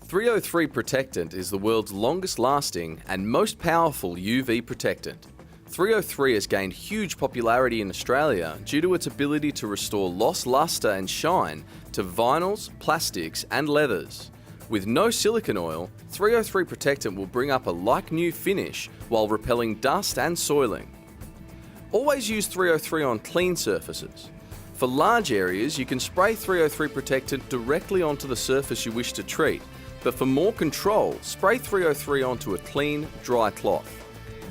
303 Protectant is the world's longest lasting and most powerful UV protectant. 303 has gained huge popularity in Australia due to its ability to restore lost luster and shine to vinyls, plastics and leathers. With no silicone oil, 303 Protectant will bring up a like-new finish while repelling dust and soiling. Always use 303 on clean surfaces. For large areas, you can spray 303 Protectant directly onto the surface you wish to treat, but for more control, spray 303 onto a clean, dry cloth.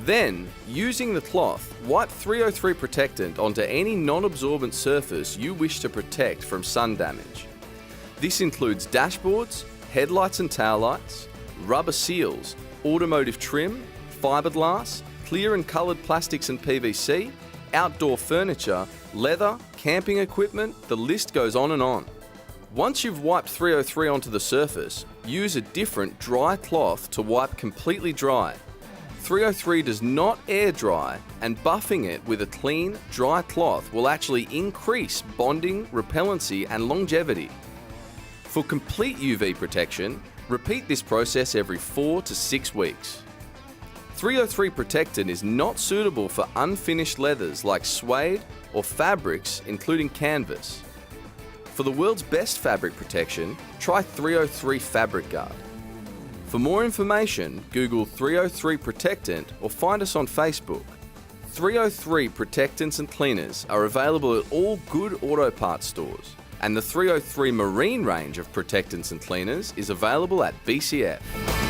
Then, using the cloth, wipe 303 Protectant onto any non-absorbent surface you wish to protect from sun damage. This includes dashboards, headlights and taillights, rubber seals, automotive trim, fiberglass, clear and coloured plastics and PVC, outdoor furniture, leather, camping equipment, the list goes on and on. Once you've wiped 303 onto the surface, use a different dry cloth to wipe completely dry. 303 does not air dry, and buffing it with a clean, dry cloth will actually increase bonding, repellency and longevity. For complete UV protection, repeat this process every 4 to 6 weeks. 303 Protectant is not suitable for unfinished leathers like suede or fabrics including canvas. For the world's best fabric protection, try 303 Fabric Guard. For more information, Google 303 Protectant or find us on Facebook. 303 Protectants and Cleaners are available at all good auto parts stores, and the 303 Marine range of protectants and cleaners is available at BCF.